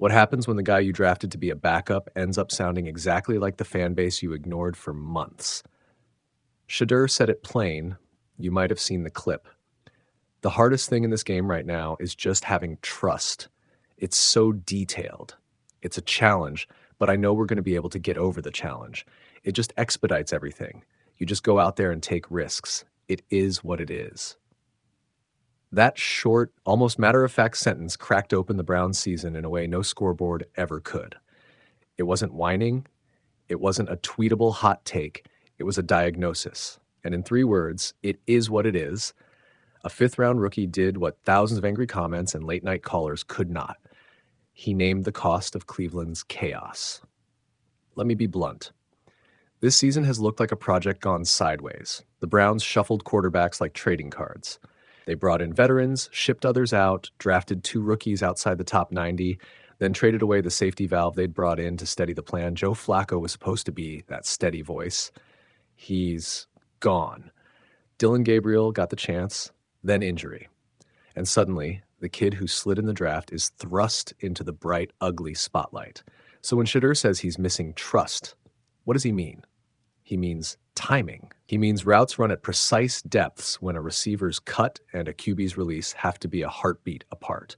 What happens when the guy you drafted to be a backup ends up sounding exactly like the fan base you ignored for months? Shedeur said it plain. You might have seen the clip. The hardest thing in this game right now is just having trust. It's so detailed. It's a challenge, but I know we're going to be able to get over the challenge. It just expedites everything. You just go out there and take risks. It is what it is. That short, almost matter-of-fact sentence cracked open the Browns' season in a way no scoreboard ever could. It wasn't whining. It wasn't a tweetable hot take. It was a diagnosis. And in 3 words, it is what it is. A 5th-round rookie did what thousands of angry comments and late-night callers could not. He named the cost of Cleveland's chaos. Let me be blunt. This season has looked like a project gone sideways. The Browns shuffled quarterbacks like trading cards. They brought in veterans, shipped others out, drafted 2 rookies outside the top 90, then traded away the safety valve they'd brought in to steady the plan. Joe Flacco was supposed to be that steady voice. He's gone. Dylan Gabriel got the chance, then injury. And suddenly, the kid who slid in the draft is thrust into the bright, ugly spotlight. So when Shedeur says he's missing trust, what does he mean? He means timing. He means routes run at precise depths when a receiver's cut and a QB's release have to be a heartbeat apart.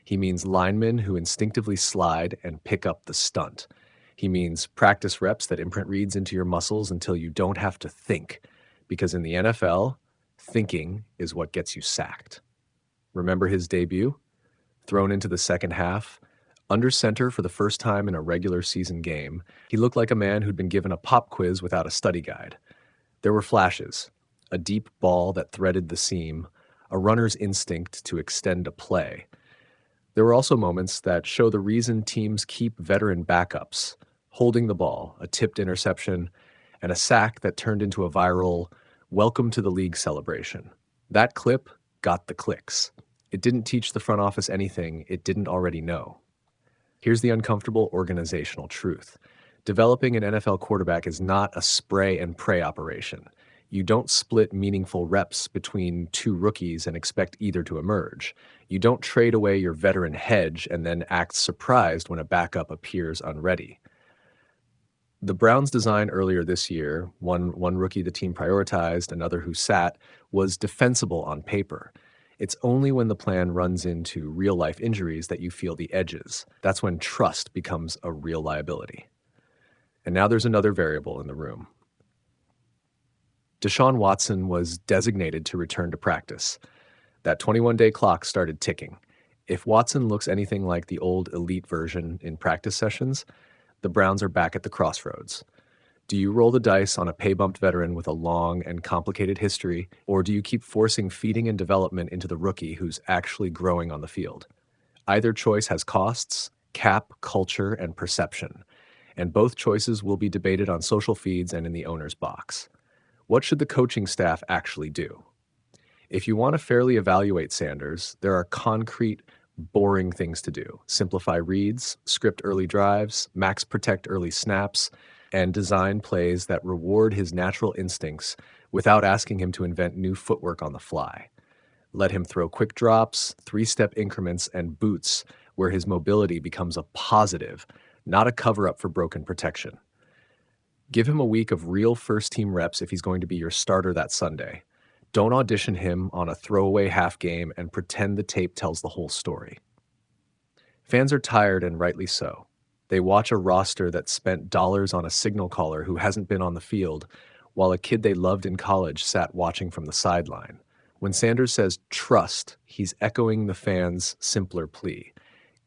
He means linemen who instinctively slide and pick up the stunt. He means practice reps that imprint reads into your muscles until you don't have to think. Because in the NFL, thinking is what gets you sacked. Remember his debut? Thrown into the second half, under center for the first time in a regular season game, he looked like a man who'd been given a pop quiz without a study guide. There were flashes, a deep ball that threaded the seam, a runner's instinct to extend a play. There were also moments that show the reason teams keep veteran backups, holding the ball, a tipped interception, and a sack that turned into a viral welcome to the league celebration. That clip got the clicks. It didn't teach the front office anything it didn't already know. Here's the uncomfortable organizational truth. Developing an NFL quarterback is not a spray and pray operation. You don't split meaningful reps between 2 rookies and expect either to emerge. You don't trade away your veteran hedge and then act surprised when a backup appears unready. The Browns' design earlier this year, one rookie the team prioritized, another who sat, was defensible on paper. It's only when the plan runs into real-life injuries that you feel the edges. That's when trust becomes a real liability. And now there's another variable in the room. Deshaun Watson was designated to return to practice. That 21-day clock started ticking. If Watson looks anything like the old elite version in practice sessions, the Browns are back at the crossroads. Do you roll the dice on a pay-bumped veteran with a long and complicated history, or do you keep forcing feeding and development into the rookie who's actually growing on the field? Either choice has costs, cap, culture, and perception, and both choices will be debated on social feeds and in the owner's box. What should the coaching staff actually do? If you want to fairly evaluate Sanders, there are concrete, boring things to do. Simplify reads, script early drives, max protect early snaps, and design plays that reward his natural instincts without asking him to invent new footwork on the fly. Let him throw quick drops, 3-step increments, and boots where his mobility becomes a positive, not a cover-up for broken protection. Give him a week of real first-team reps if he's going to be your starter that Sunday. Don't audition him on a throwaway half game and pretend the tape tells the whole story. Fans are tired, and rightly so. They watch a roster that spent dollars on a signal caller who hasn't been on the field, while a kid they loved in college sat watching from the sideline. When Sanders says trust, he's echoing the fans' simpler plea.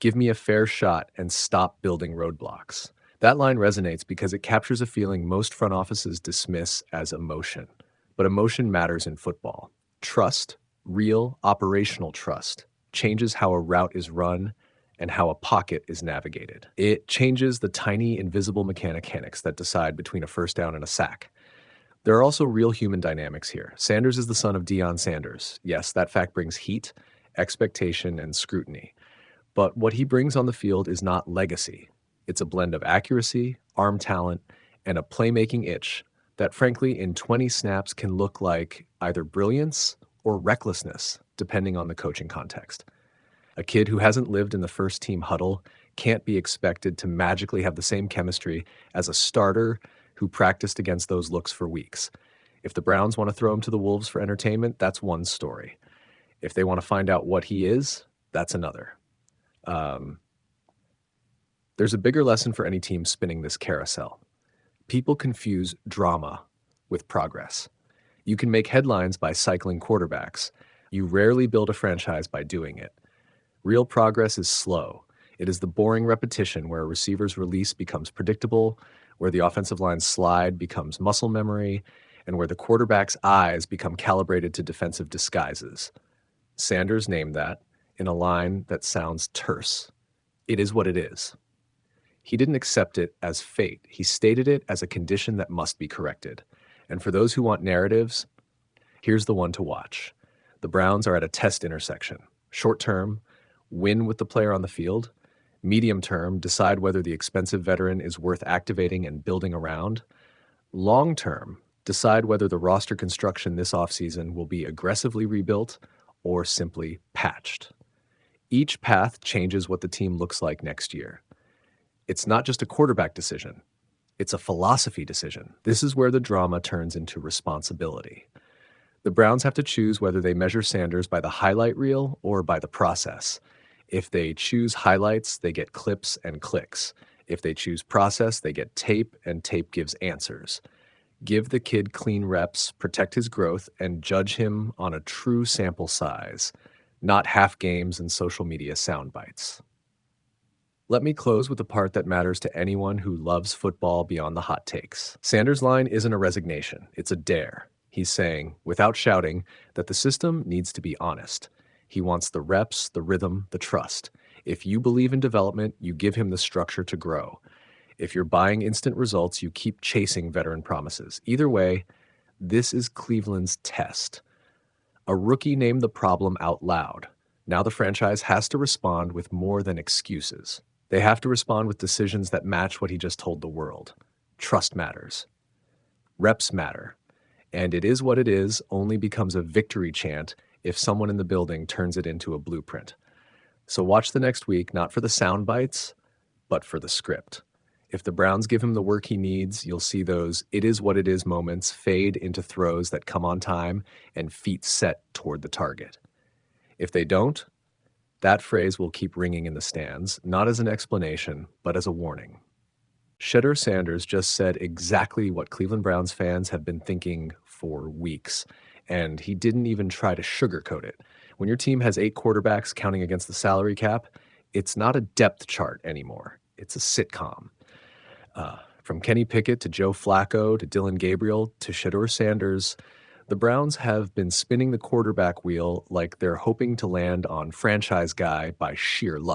Give me a fair shot and stop building roadblocks. That line resonates because it captures a feeling most front offices dismiss as emotion. But emotion matters in football. Trust, real operational trust, changes how a route is run and how a pocket is navigated. It changes the tiny, invisible mechanics that decide between a first down and a sack. There are also real human dynamics here. Sanders is the son of Deion Sanders. Yes, that fact brings heat, expectation, and scrutiny. But what he brings on the field is not legacy. It's a blend of accuracy, arm talent, and a playmaking itch that, frankly, in 20 snaps can look like either brilliance or recklessness, depending on the coaching context. A kid who hasn't lived in the first-team huddle can't be expected to magically have the same chemistry as a starter who practiced against those looks for weeks. If the Browns want to throw him to the Wolves for entertainment, that's one story. If they want to find out what he is, that's another. There's a bigger lesson for any team spinning this carousel. People confuse drama with progress. You can make headlines by cycling quarterbacks. You rarely build a franchise by doing it. Real progress is slow. It is the boring repetition where a receiver's release becomes predictable, where the offensive line's slide becomes muscle memory, and where the quarterback's eyes become calibrated to defensive disguises. Sanders named that in a line that sounds terse. It is what it is. He didn't accept it as fate. He stated it as a condition that must be corrected. And for those who want narratives, here's the one to watch. The Browns are at a test intersection. Short term, win with the player on the field. Medium term, decide whether the expensive veteran is worth activating and building around. Long term, decide whether the roster construction this offseason will be aggressively rebuilt or simply patched. Each path changes what the team looks like next year. It's not just a quarterback decision. It's a philosophy decision. This is where the drama turns into responsibility. The Browns have to choose whether they measure Sanders by the highlight reel or by the process. If they choose highlights, they get clips and clicks. If they choose process, they get tape, and tape gives answers. Give the kid clean reps, protect his growth, and judge him on a true sample size, not half games and social media sound bites. Let me close with the part that matters to anyone who loves football beyond the hot takes. Sanders' line isn't a resignation, it's a dare. He's saying, without shouting, that the system needs to be honest. He wants the reps, the rhythm, the trust. If you believe in development, you give him the structure to grow. If you're buying instant results, you keep chasing veteran promises. Either way, this is Cleveland's test. A rookie named the problem out loud. Now the franchise has to respond with more than excuses. They have to respond with decisions that match what he just told the world. Trust matters. Reps matter. And it is what it is only becomes a victory chant if someone in the building turns it into a blueprint. So watch the next week, not for the sound bites, but for the script. If the Browns give him the work he needs, you'll see those it is what it is moments fade into throws that come on time and feet set toward the target. If they don't, that phrase will keep ringing in the stands, not as an explanation, but as a warning. Shedeur Sanders just said exactly what Cleveland Browns fans have been thinking for weeks, and he didn't even try to sugarcoat it. When your team has 8 quarterbacks counting against the salary cap, it's not a depth chart anymore. It's a sitcom. From Kenny Pickett to Joe Flacco to Dylan Gabriel to Shedeur Sanders, the Browns have been spinning the quarterback wheel like they're hoping to land on franchise guy by sheer luck.